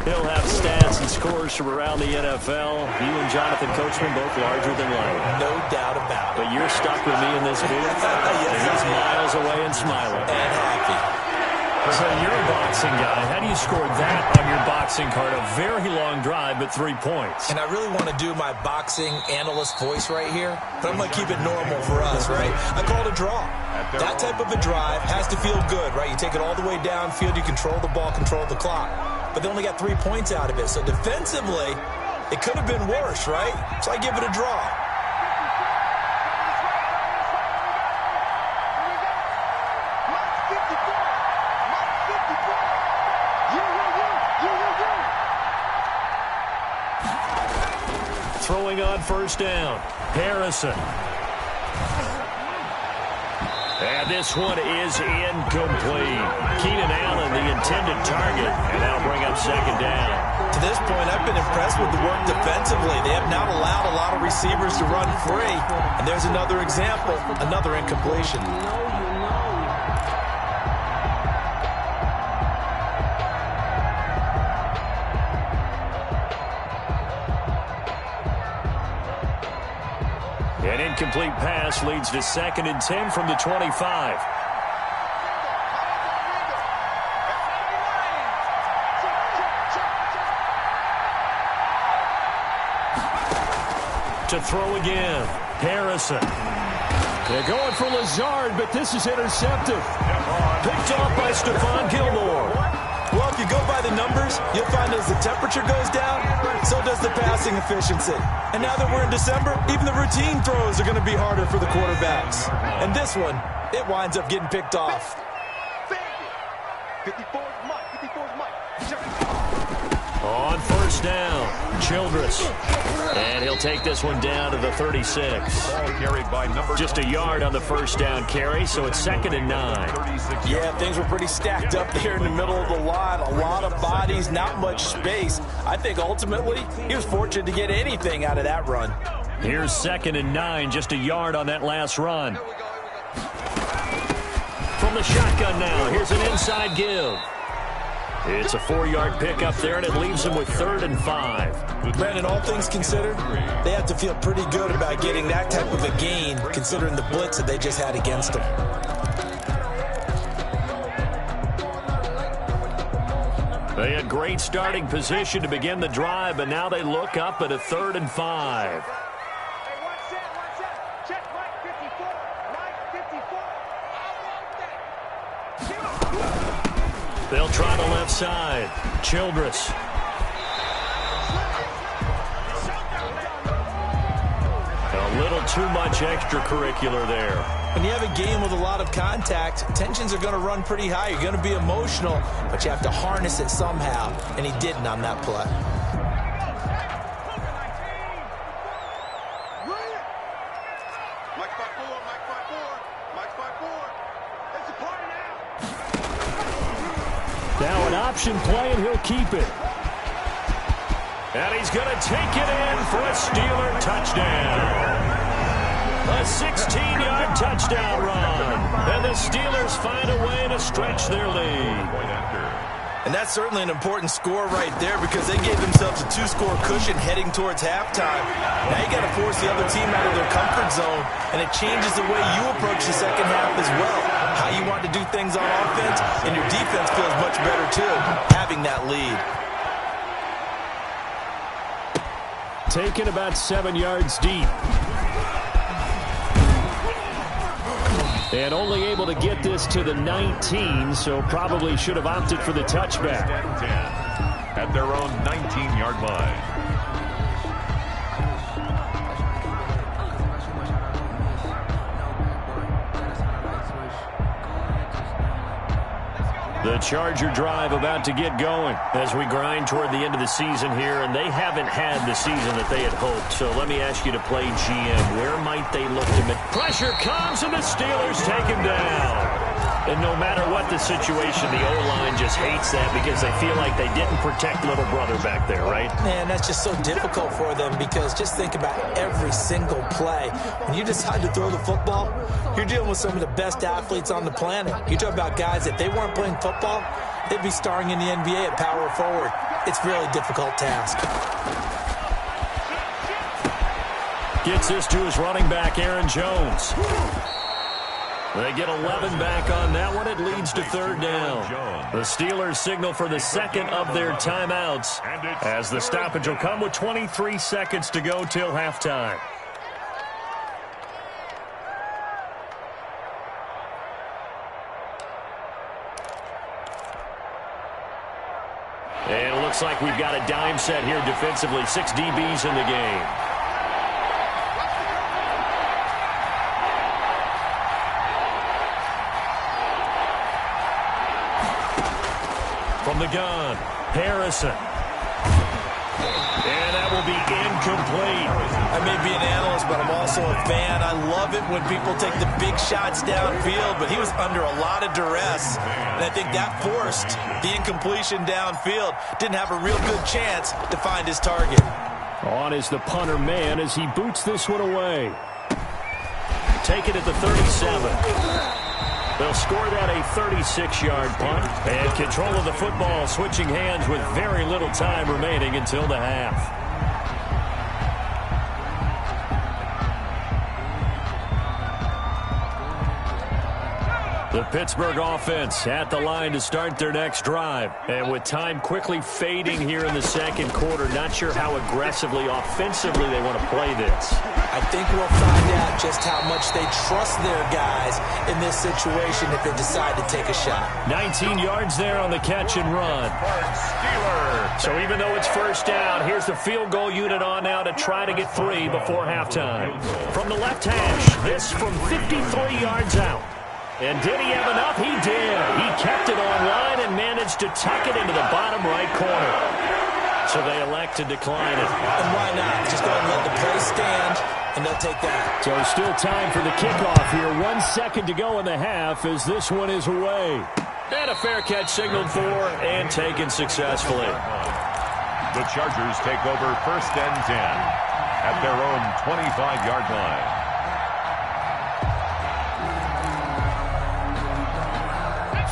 He'll have stats and scores from around the NFL. You and Jonathan Coachman both larger than life. No doubt about it. But you're stuck with me in this booth. Yes, and he's miles away and smiling. And happy. So you're a boxing guy. How do you score that on your boxing card? A very long drive, but 3 points. And I really want to do my boxing analyst voice right here, but I'm going to keep it normal for us, right? I call it a draw. That type of a drive has to feel good, right? You take it all the way downfield, you control the ball, control the clock. But they only got 3 points out of it. So defensively, it could have been worse, right? So I give it a draw. Throwing on first down, Harrison. And this one is incomplete. Keenan Allen, the intended target, and that'll bring up second down. To this point, I've been impressed with the work defensively. They have not allowed a lot of receivers to run free. And there's another example, another incompletion. An incomplete pass leads to 2nd and 10 from the 25. To throw again, Harrison. They're going for Lazard, but this is intercepted. Picked off by Stephon Gilmore. Well, if you go by the numbers, you'll find as the temperature goes down, so does the passing efficiency. And now that we're in December, even the routine throws are going to be harder for the quarterbacks. And this one, it winds up getting picked off. On first down, Childress. And he'll take this one down to the 36. Just a yard on the first down carry, so it's 2nd and 9. Yeah, things were pretty stacked up there in the middle of the line. A lot of bodies, not much space. I think ultimately he was fortunate to get anything out of that run. Here's 2nd and 9, just a yard on that last run. From the shotgun now, here's an inside give. It's a 4-yard pickup there, and it leaves them with 3rd and 5. Brandon, all things considered, they have to feel pretty good about getting that type of a gain, considering the blitz that they just had against them. They had great starting position to begin the drive, but now they look up at a 3rd and 5. They'll try the left side. Childress. A little too much extracurricular there. When you have a game with a lot of contact, tensions are going to run pretty high. You're going to be emotional, but you have to harness it somehow, and he didn't on that play. Now an option play, and he'll keep it. And he's going to take it in for a Steeler touchdown. A 16-yard touchdown run. And the Steelers find a way to stretch their lead. And that's certainly an important score right there because they gave themselves a 2-score cushion heading towards halftime. Now you got to force the other team out of their comfort zone, and it changes the way you approach the second half as well. How you want to do things on offense, and your defense feels much better too, having that lead. Taken about 7 yards deep. And only able to get this to the 19, so probably should have opted for the touchback. At their own 19-yard line. The Charger drive about to get going as we grind toward the end of the season here, and they haven't had the season that they had hoped. So let me ask you to play GM. Where might they look to make? Pressure comes, and the Steelers take him down. And no matter what the situation, the O-line just hates that because they feel like they didn't protect little brother back there, right? Man, that's just so difficult for them because just think about every single play. When you decide to throw the football, you're dealing with some of the best athletes on the planet. You talk about guys that they weren't playing football, they'd be starring in the NBA at power forward. It's a really difficult task. Gets this to his running back, Aaron Jones. They get 11 back on that one. It leads to third down. The Steelers signal for the second of their timeouts as the stoppage will come with 23 seconds to go till halftime. And it looks like we've got a dime set here defensively. 6 DBs in the game. From the gun, Harrison. And that will be incomplete. I may be an analyst, but I'm also a fan. I love it when people take the big shots downfield, but he was under a lot of duress. And I think that forced the incompletion downfield. Didn't have a real good chance to find his target. On is the punter man as he boots this one away. Take it at the 37. They'll score that a 36-yard punt. And control of the football switching hands with very little time remaining until the half. The Pittsburgh offense at the line to start their next drive. And with time quickly fading here in the second quarter, not sure how aggressively, offensively they want to play this. I think we'll find out just how much they trust their guys in this situation if they decide to take a shot. 19 yards there on the catch and run. So even though it's first down, here's the field goal unit on now to try to get 3 before halftime. From the left hash, this from 53 yards out. And did he have enough? He did. He kept it online and managed to tuck it into the bottom right corner. So they elect to decline it. And why not? Just go ahead and let the play stand, and they'll take that. So still time for the kickoff here. 1 second to go in the half as this one is away. And a fair catch signaled for and taken successfully. The Chargers take over 1st and 10 at their own 25-yard line.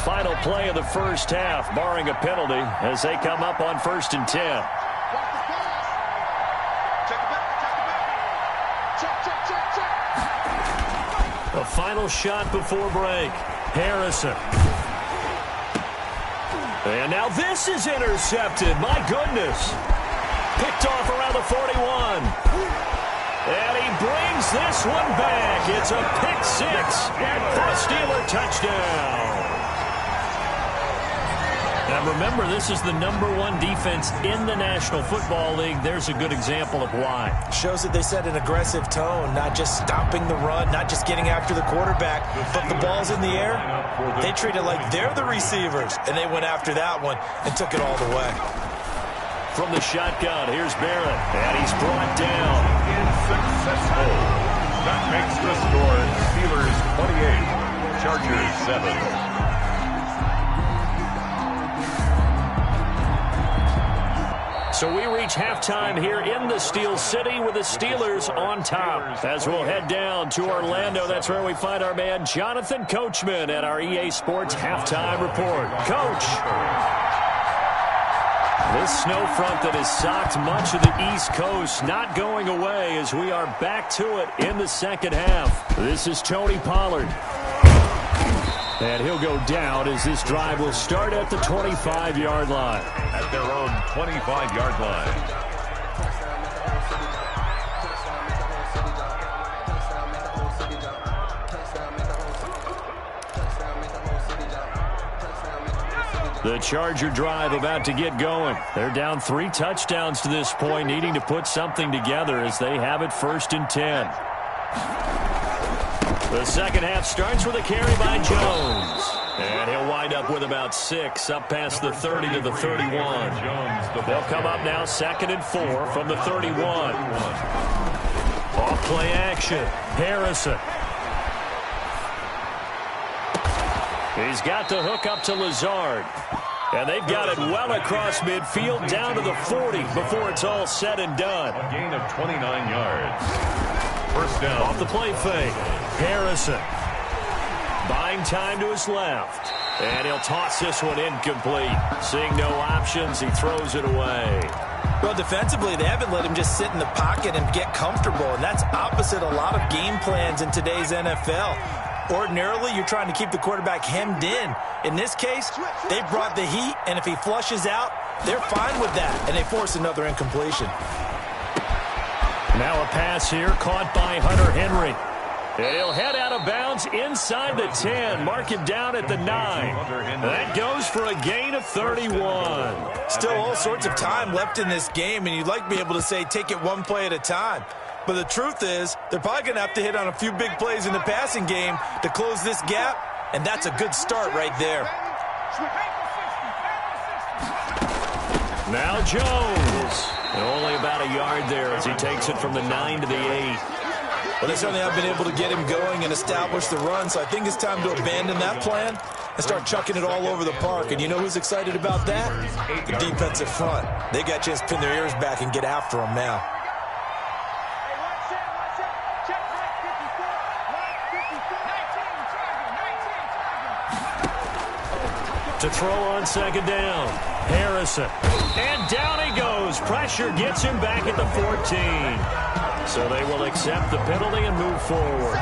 Final play of the first half, barring a penalty, as they come up on 1st and 10. A final shot before break. Harrison. And now this is intercepted. My goodness. Picked off around the 41. And he brings this one back. It's a pick 6 for a Steeler touchdown. And remember, this is the #1 defense in the National Football League. There's a good example of why. Shows that they set an aggressive tone, not just stopping the run, not just getting after the quarterback, but the ball's in the air. They treat it like they're the receivers, and they went after that one and took it all the way. From the shotgun, here's Barrett, and he's brought down. Successful. That makes the score Steelers 28, Chargers 7. So we reach halftime here in the Steel City with the Steelers on top. As we'll head down to Orlando, that's where we find our man Jonathan Coachman at our EA Sports Halftime Report. Coach. This snow front that has socked much of the East Coast not going away as we are back to it in the second half. This is Tony Pollard. And he'll go down as this drive will start at the 25-yard line. At their own 25-yard line. The Charger drive about to get going. They're down 3 touchdowns to this point, needing to put something together as they have it 1st and 10. The second half starts with a carry by Jones. And he'll wind up with about 6 up past the 30 to the 31. They'll come up now 2nd and 4 from the 31. Off play action. Harrison. He's got the hook up to Lazard. And they've got it well across midfield down to the 40 before it's all said and done. A gain of 29 yards. 1st down. Off the play fake. Harrison. Buying time to his left. And he'll toss this one incomplete. Seeing no options, he throws it away. Well, defensively, they haven't let him just sit in the pocket and get comfortable, and that's opposite a lot of game plans in today's NFL. Ordinarily, you're trying to keep the quarterback hemmed in. In this case, they brought the heat, and if he flushes out, they're fine with that, and they force another incompletion. Now a pass here caught by Hunter Henry. And he'll head out of bounds inside the 10. Mark him down at the 9. That goes for a gain of 31. Still all sorts of time left in this game, and you'd like to be able to say take it one play at a time. But the truth is, they're probably going to have to hit on a few big plays in the passing game to close this gap, and that's a good start right there. Now Jones. Only about a yard there as he takes it from the 9 to the 8. Well, they certainly have been able to get him going and establish the run, so I think it's time to abandon that plan and start chucking it all over the park. And you know who's excited about that? The defensive front. They got a chance to pin their ears back and get after him now. To throw on second down. Harrison. And down he goes. Pressure gets him back at the 14. So they will accept the penalty and move forward.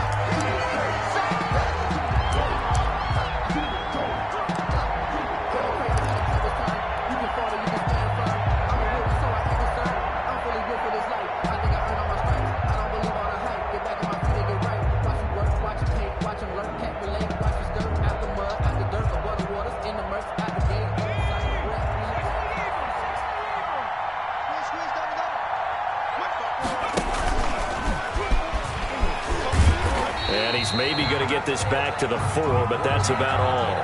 Maybe going to get this back to the 4, but that's about all.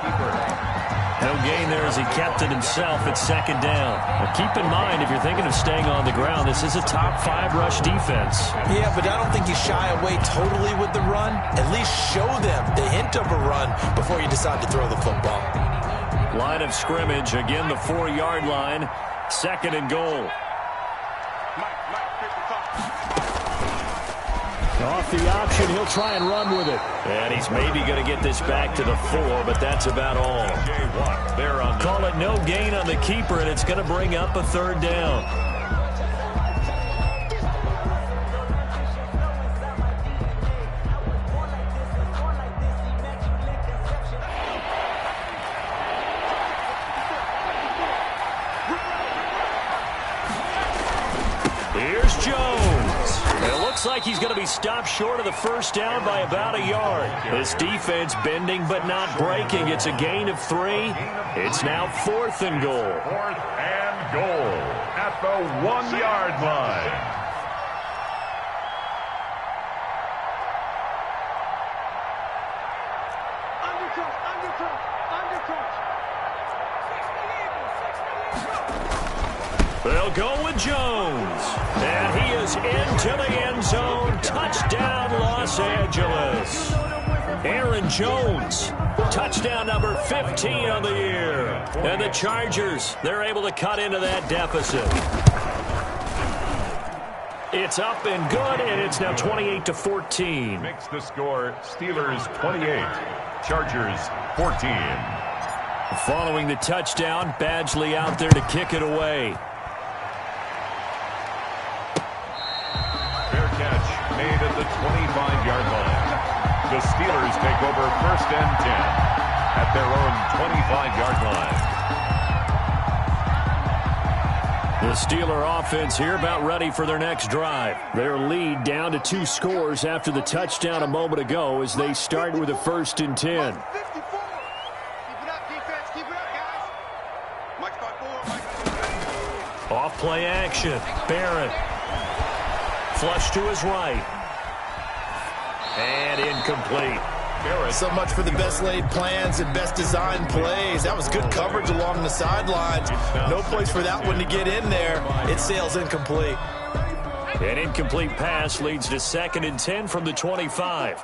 No gain there as he kept it himself at second down. Now keep in mind, if you're thinking of staying on the ground, this is a top 5 rush defense. Yeah, but I don't think you shy away totally with the run. At least show them the hint of a run before you decide to throw the football. Line of scrimmage, again the 4-yard line. Second and goal. Off the option, he'll try and run with it. And he's maybe going to get this back to the 4, but that's about all. Call it no gain on the keeper, and it's going to bring up a third down. Here's Jones. It looks like he's going to be stopped short of the first down by about a yard. This defense bending but not breaking. It's a gain of 3. It's now 4th and goal. 4th and goal at the 1-yard line. They'll go with Jones. And he is into the end zone. Touchdown, Los Angeles. Aaron Jones. Touchdown number 15 on the year. And the Chargers, they're able to cut into that deficit. It's up and good, and it's now 28-14. Makes the score Steelers 28, Chargers 14. Following the touchdown, Badgley out there to kick it away. Fair catch made at the 25-yard line. The Steelers take over 1st and 10 at their own 25-yard line. The Steeler offense here about ready for their next drive. Their lead down to 2 scores after the touchdown a moment ago as they start with a 1st and 10. Off play action. Barrett. Flush to his right. And incomplete. So much for the best laid plans and best designed plays. That was good coverage along the sidelines. No place for that one to get in there. It sails incomplete. An incomplete pass leads to 2nd and 10 from the 25.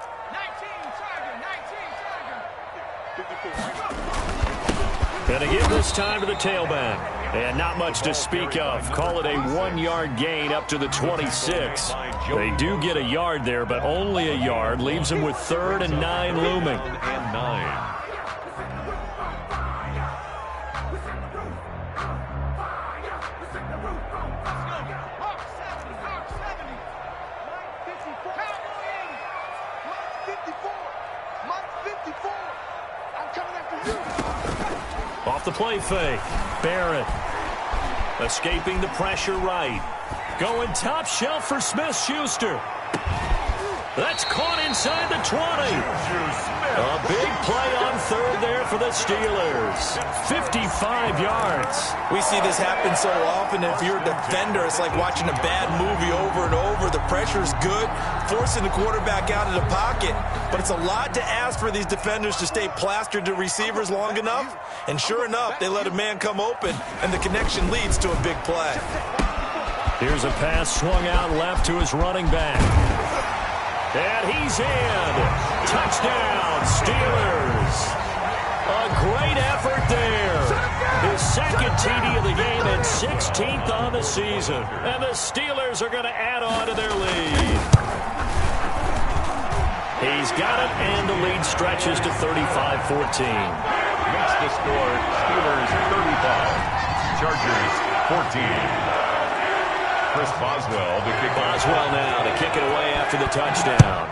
Gonna give this time to the tailback. And not much to speak of. Call it a 1-yard gain up to the 26. They do get a yard there, but only a yard. Leaves them with 3rd and 9 looming. off the play fake. Barrett escaping the pressure right. Going top shelf for Smith-Schuster. That's caught inside the 20. A big play on third there for the Steelers. 55 yards. We see this happen so often. If you're a defender, it's like watching a bad movie over and over. The pressure's good, forcing the quarterback out of the pocket. But it's a lot to ask for these defenders to stay plastered to receivers long enough. And sure enough, they let a man come open, and the connection leads to a big play. Here's a pass swung out left to his running back. And he's in. Touchdown, Steelers. A great effort there. His second TD of the game and 16th on the season. And the Steelers are going to add on to their lead. He's got it, and the lead stretches to 35-14. Makes the score Steelers 35, Chargers 14. Chris Boswell to kick. Boswell now to kick it away after the touchdown.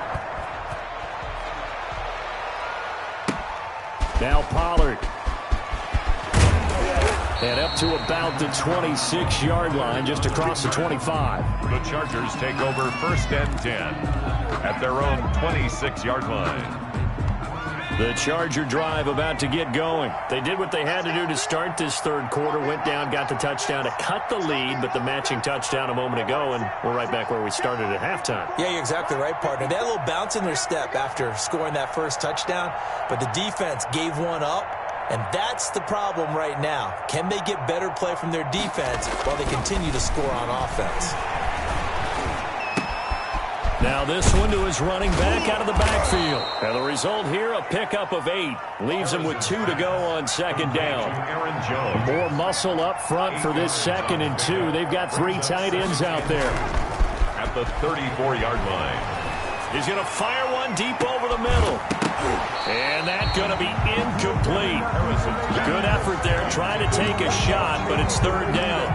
Now Pollard. And up to about the 26-yard line, just across the 25. The Chargers take over 1st and 10 at their own 26-yard line. The Charger drive about to get going. They did what they had to do to start this third quarter. Went down, got the touchdown to cut the lead, but the matching touchdown a moment ago, and we're right back where we started at halftime. Yeah, you're exactly right, partner. They had a little bounce in their step after scoring that first touchdown, but the defense gave one up, and that's the problem right now. Can they get better play from their defense while they continue to score on offense? Now this one to his running back out of the backfield. And the result here, a pickup of 8. Leaves him with 2 to go on second down. Aaron Jones. More muscle up front for this 2nd and 2. They've got 3 tight ends out there. At the 34-yard line. He's going to fire one deep over the middle. And that's going to be incomplete. Good effort there, trying to take a shot, but it's 3rd down.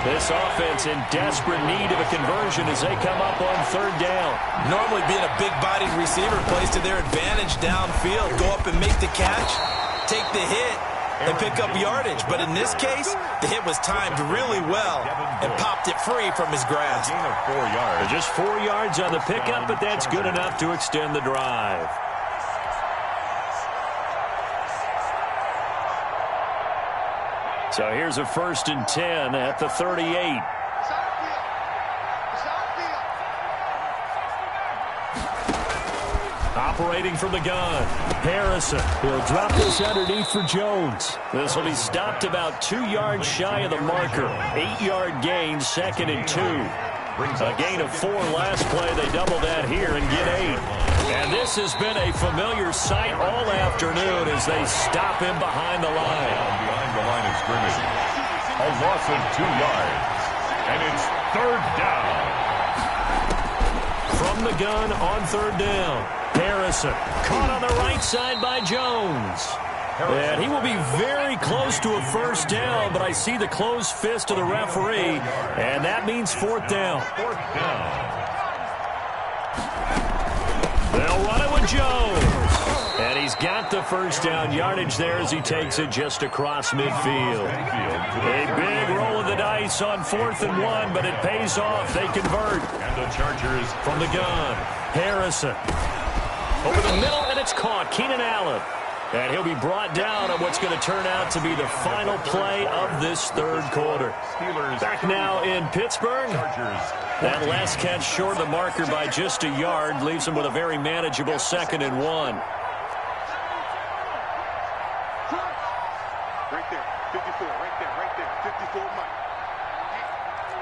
This offense in desperate need of a conversion as they come up on 3rd down. Normally being a big-bodied receiver plays to their advantage downfield. Go up and make the catch, take the hit, and pick up yardage. But in this case, the hit was timed really well and popped it free from his grasp. Gain of 4 yards. Just 4 yards on the pickup, but that's good enough to extend the drive. So here's a 1st and 10 at the 38. Operating from the gun, Harrison will drop this underneath for Jones. This will be stopped about 2 yards shy of the marker. 8-yard gain, 2nd and 2. A gain of 4 last play. They double that here and get 8. And this has been a familiar sight all afternoon as they stop him behind the line. Behind the line of scrimmage. A loss of 2 yards. And it's 3rd down. From the gun on 3rd down. Harrison caught on the right side by Jones. And he will be very close to a 1st down, but I see the closed fist of the referee, and that means 4th down. 4th down. They'll run it with Jones. And he's got the 1st down yardage there as he takes it just across midfield. A big roll of the dice on 4th and 1, but it pays off. They convert. And the Chargers from the gun. Harrison over the middle, and it's caught. Keenan Allen. And he'll be brought down on what's going to turn out to be the final play of this 3rd quarter. Back now in Pittsburgh. That last catch short of the marker by just a yard leaves him with a very manageable 2nd and 1. Right there, 54, right there, 54 Mike.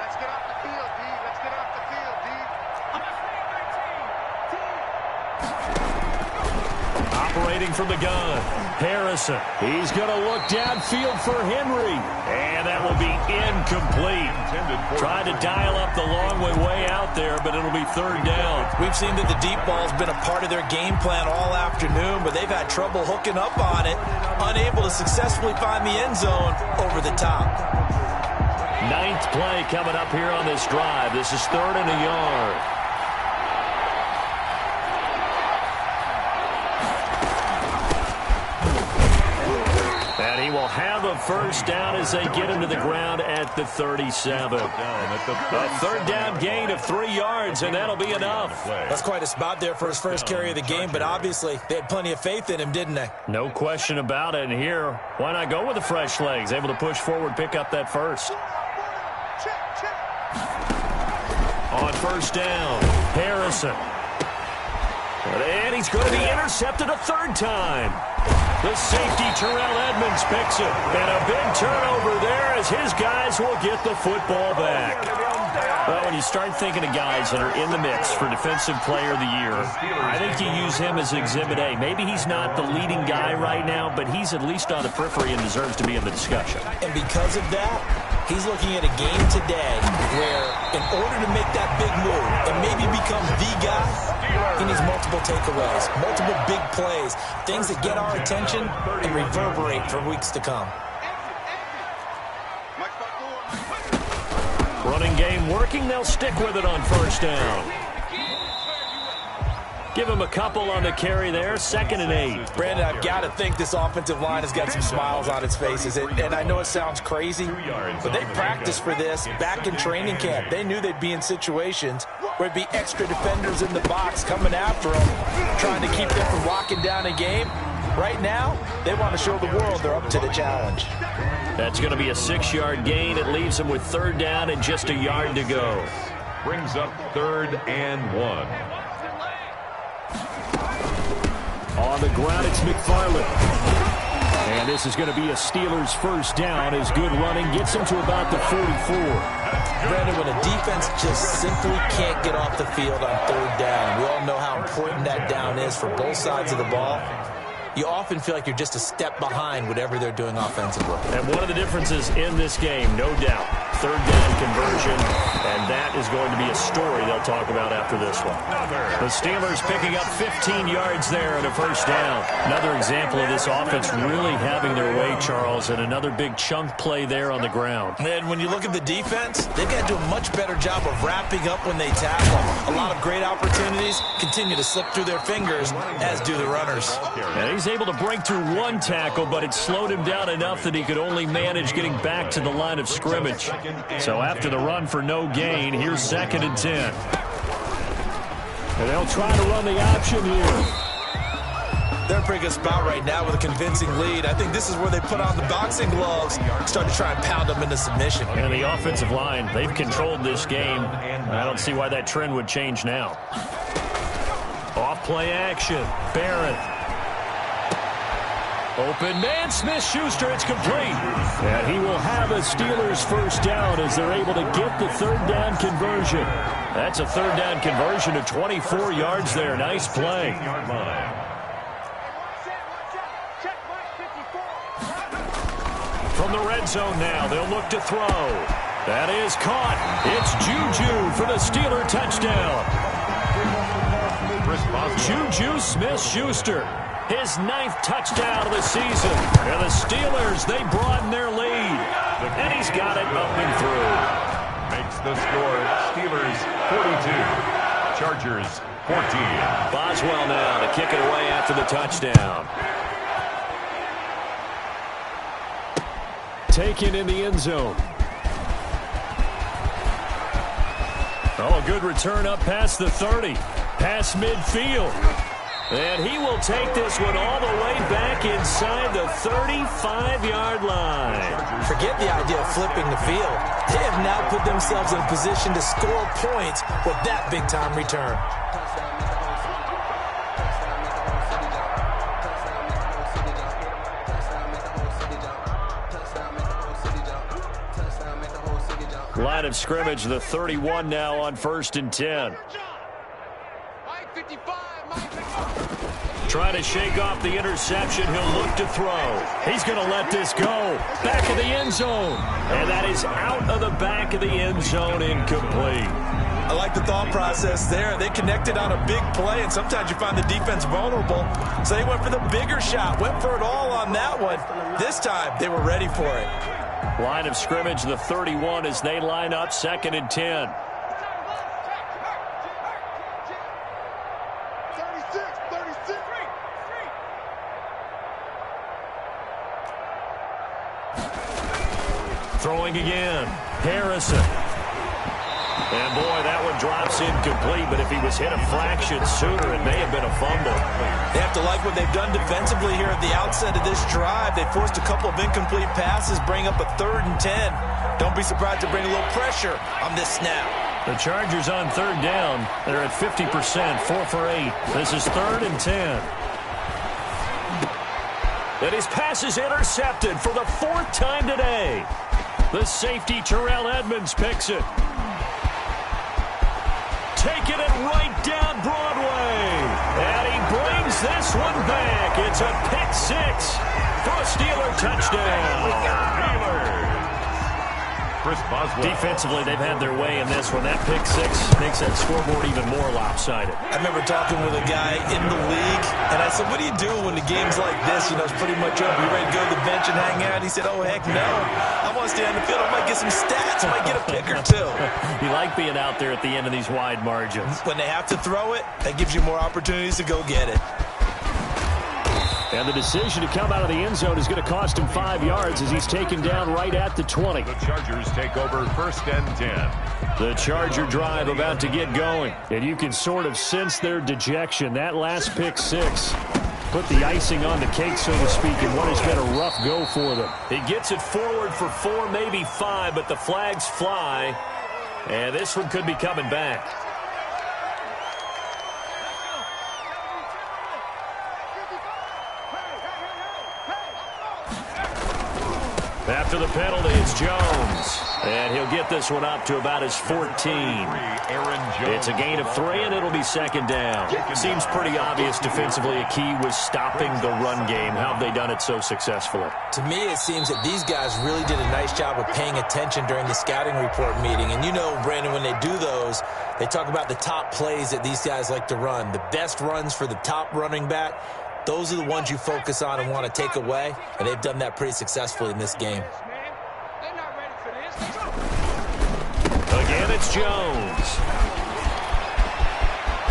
Let's get off the field, D. Let's get off the field, D. Operating from the gun, Harrison. He's going to look downfield for Henry. And that will be incomplete. Tried to dial up the long way out there, but it'll be 3rd down. We've seen that the deep ball's been a part of their game plan all afternoon, but they've had trouble hooking up on it, unable to successfully find the end zone over the top. 9th play coming up here on this drive. This is 3rd and a yard. will have a first down as they get him to the ground at the 37. A third down gain of 3 yards, and that'll be enough. That's quite a spot there for his first carry of the game, but obviously they had plenty of faith in him, didn't they? No question about it. And here, why not go with the fresh legs? Able to push forward, pick up that first. On first down, Harrison. And he's going to be intercepted a third time. The safety, Terrell Edmonds, picks it. And a big turnover there as his guys will get the football back. Well, when you start thinking of guys that are in the mix for Defensive Player of the Year, I think you use him as Exhibit A. Maybe he's not the leading guy right now, but he's at least on the periphery and deserves to be in the discussion. And because of that, he's looking at a game today where in order to make that big move and maybe become the guy, he needs multiple takeaways, multiple big plays, things that get our attention and reverberate for weeks to come. Running game working. They'll stick with it on first down. Give him a couple on the carry there. 2nd and 8. Brandon, I've got to think this offensive line has got some smiles on its faces. And I know it sounds crazy, but they practiced for this back in training camp. They knew they'd be in situations where it'd be extra defenders in the box coming after them, trying to keep them from locking down a game. Right now, they want to show the world they're up to the challenge. That's going to be a 6-yard gain. It leaves them with third down and just a yard to go. Brings up 3rd and 1. On the ground, it's McFarland. And this is going to be a Steelers first down as good running gets them to about the 44. Brandon, when a defense just simply can't get off the field on third down, we all know how important that down is for both sides of the ball. You often feel like you're just a step behind whatever they're doing offensively. And one of the differences in this game, no doubt, third down conversion, and that is going to be a story they'll talk about after this one. The Steelers picking up 15 yards there and a first down. Another example of this offense really having their way, Charles, and another big chunk play there on the ground. And when you look at the defense, they've got to do a much better job of wrapping up when they tackle. A lot of great opportunities continue to slip through their fingers, as do the runners. And he's able to break through one tackle, but it slowed him down enough that he could only manage getting back to the line of scrimmage. So after the run for no gain, here's 2nd and 10. And they'll try to run the option here. They're in a pretty good spot right now with a convincing lead. I think this is where they put on the boxing gloves, start to try and pound them into submission. And the offensive line, they've controlled this game. I don't see why that trend would change now. Off play action. Barrett. Open man, Smith-Schuster, it's complete. And he will have a Steelers first down as they're able to get the third down conversion. That's a third down conversion of 24 yards there. Nice play. From the red zone now, they'll look to throw. That is caught. It's Juju for the Steeler touchdown. Juju Smith-Schuster. His 9th touchdown of the season. And the Steelers, they broaden their lead. And he's got it up and through. Makes the score Steelers 42, Chargers 14. Boswell now to kick it away after the touchdown. Taken in the end zone. Oh, a good return up past the 30. Past midfield. And he will take this one all the way back inside the 35-yard line. Forget the idea of flipping the field. They have now put themselves in a position to score points with that big-time return. Line of scrimmage, the 31 now on 1st and 10. Trying to shake off the interception. He'll look to throw. He's going to let this go. Back of the end zone. And that is out of the back of the end zone, incomplete. I like the thought process there. They connected on a big play, and sometimes you find the defense vulnerable. So they went for the bigger shot, went for it all on that one. This time, they were ready for it. Line of scrimmage, the 31 as they line up, 2nd and 10. Throwing again. Harrison. And, boy, that one drops incomplete, but if he was hit a fraction sooner, it may have been a fumble. They have to like what they've done defensively here at the outset of this drive. They forced a couple of incomplete passes, bring up a 3rd and 10. Don't be surprised to bring a little pressure on this snap. The Chargers on 3rd down. They're at 50%, 4 for 8. This is 3rd and 10. And his pass is intercepted for the 4th time today. The safety, Terrell Edmonds, picks it. Taking it right down Broadway. And he brings this one back. It's a pick 6 for a Steeler touchdown. Defensively, they've had their way in this one. That pick 6 makes that scoreboard even more lopsided. I remember talking with a guy in the league, and I said, what do you do when the game's like this? You know, it's pretty much over. You ready to go to the bench and hang out? He said, oh, heck no. I want to stay on the field. I might get some stats. I might get a pick or two. You like being out there at the end of these wide margins. When they have to throw it, that gives you more opportunities to go get it. And the decision to come out of the end zone is going to cost him 5 yards as he's taken down right at the 20. The Chargers take over 1st and 10. The Charger drive about to get going. And you can sort of sense their dejection. That last pick 6 put the icing on the cake, so to speak, in what has been a rough go for them. He gets it forward for 4, maybe 5, but the flags fly. And this one could be coming back. After the penalty, it's Jones. And he'll get this one up to about his 14. It's a gain of 3, and it'll be 2nd down. Seems pretty obvious defensively a key was stopping the run game. How have they done it so successfully? To me, it seems that these guys really did a nice job of paying attention during the scouting report meeting. And you know, Brandon, when they do those, they talk about the top plays that these guys like to run. The best runs for the top running back. Those are the ones you focus on and want to take away, and they've done that pretty successfully in this game. Again, it's Jones.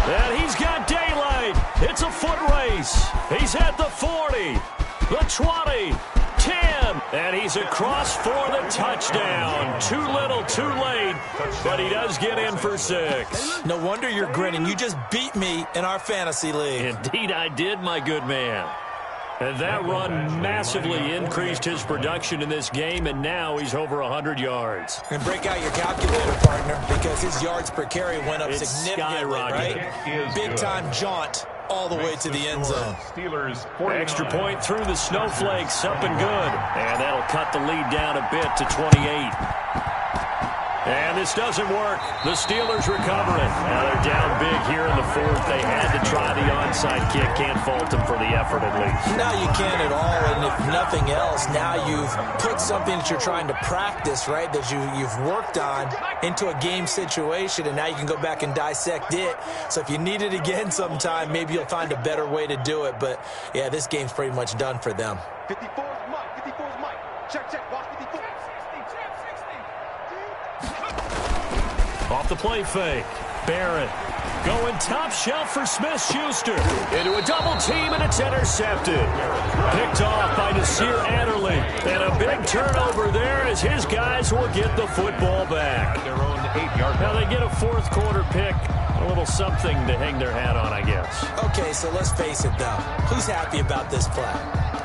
And he's got daylight. It's a foot race. He's at the 40, the 20, 10, and he's across for the touchdown. Too little, too late, but he does get in for 6. No wonder you're grinning. You just beat me in our fantasy league. Indeed I did, my good man. And that run massively increased his production in this game, and now he's over 100 yards. And break out your calculator, partner, because his yards per carry went up significantly, right? Big-time jaunt all the way to the end zone. Extra point through the snowflakes, up and good. And that'll cut the lead down a bit to 28. And this doesn't work. The Steelers recover it. Now they're down big here in the 4th. They had to try the onside kick. Can't fault them for the effort at least. No, you can't at all. And if nothing else, now you've put something that you're trying to practice, right, that you've worked on into a game situation, and now you can go back and dissect it. So if you need it again sometime, maybe you'll find a better way to do it. But, yeah, this game's pretty much done for them. 54's Mike. 54's Mike. Check, check. Watch 54. Off the play fake. Barrett going top shelf for Smith-Schuster. Into a double team, and it's intercepted. Picked off by Nasir Adderley. And a big turnover there as his guys will get the football back. Their own 8-yard. Now they get a 4th quarter pick. A little something to hang their hat on, I guess. Okay, so let's face it, though. Who's happy about this play?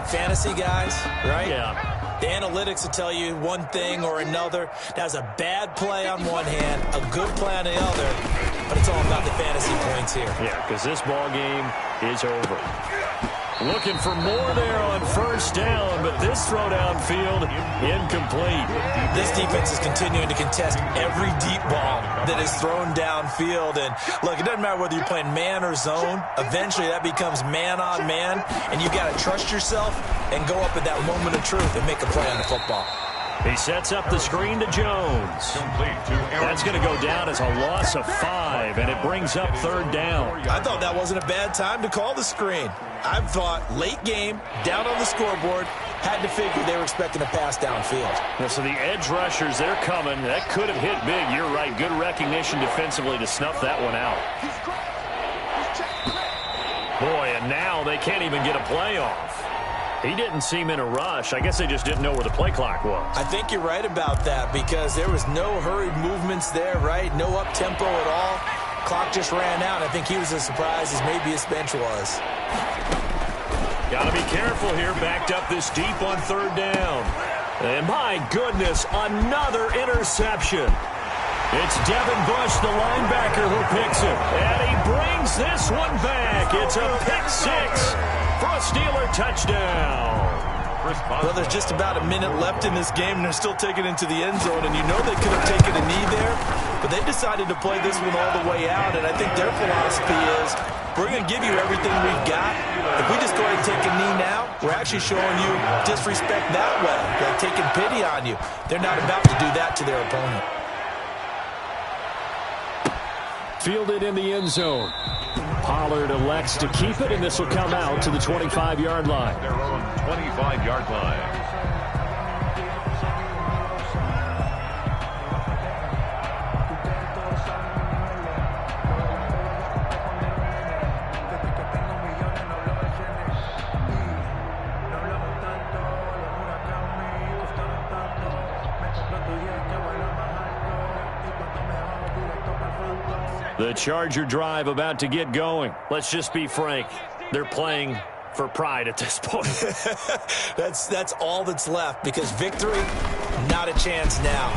Fantasy guys, right? Yeah. The analytics will tell you one thing or another. That's a bad play on one hand, a good play on the other, but it's all about the fantasy points here. Yeah, because this ball game is over. Looking for more there on 1st down, but this throw downfield, incomplete. This defense is continuing to contest every deep ball that is thrown downfield. And, look, it doesn't matter whether you're playing man or zone. Eventually that becomes man on man, and you got to trust yourself and go up at that moment of truth and make a play on the football. He sets up the screen to Jones. That's going to go down as a loss of 5, and it brings up 3rd down. I thought that wasn't a bad time to call the screen. I thought late game, down on the scoreboard, had to figure they were expecting a pass downfield. Now, so the edge rushers, they're coming. That could have hit big. You're right. Good recognition defensively to snuff that one out. Boy, and now they can't even get a play off. He didn't seem in a rush. I guess they just didn't know where the play clock was. I think you're right about that because there was no hurried movements there, right? No up-tempo at all. Clock just ran out. I think he was as surprised as maybe his bench was. Got to be careful here. Backed up this deep on third down. And my goodness, another interception. It's Devin Bush, the linebacker, who picks it. And he brings this one back. It's a pick six for a Steeler touchdown. Well, there's just about a minute left in this game, and they're still taking it into the end zone. And you know they could have taken a knee there, but they decided to play this one all the way out. And I think their philosophy is, we're going to give you everything we've got. If we just go ahead and take a knee now, we're actually showing you disrespect that way. They're taking pity on you. They're not about to do that to their opponent. Fielded in the end zone. Pollard elects to keep it, and this will come out to the 25-yard line. Their own 25-yard line. The Charger drive about to get going. Let's just be frank. They're playing for pride at this point. That's all that's left because victory, not a chance now.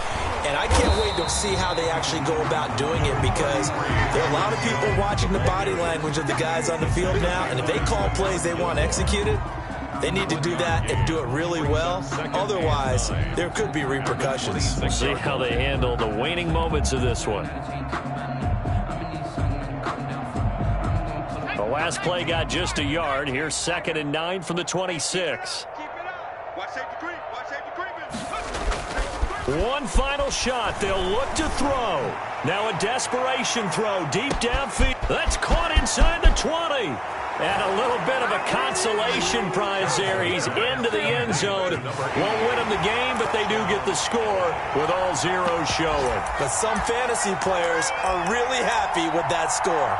And I can't wait to see how they actually go about doing it because there are a lot of people watching the body language of the guys on the field now. And if they call plays they want executed, they need to do that and do it really well. Otherwise, there could be repercussions. We'll see how they handle the waning moments of this one. The last play got just a yard. Here's 2nd and 9 from the 26. One final shot. They'll look to throw. Now a desperation throw deep downfield. That's caught inside the 20. And a little bit of a consolation prize there. He's into the end zone. Won't win them the game, but they do get the score with all zeros showing. But some fantasy players are really happy with that score.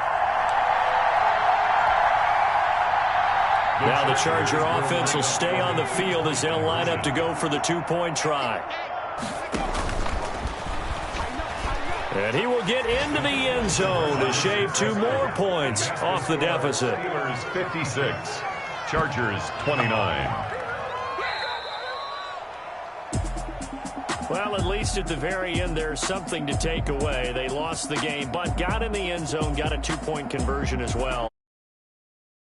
Now the Charger offense will stay on the field as they'll line up to go for the two-point try. And he will get into the end zone to shave 2 more points off the deficit. Steelers 56, Chargers 29. Well, at least at the very end, there's something to take away. They lost the game, but got in the end zone, got a 2-point conversion as well.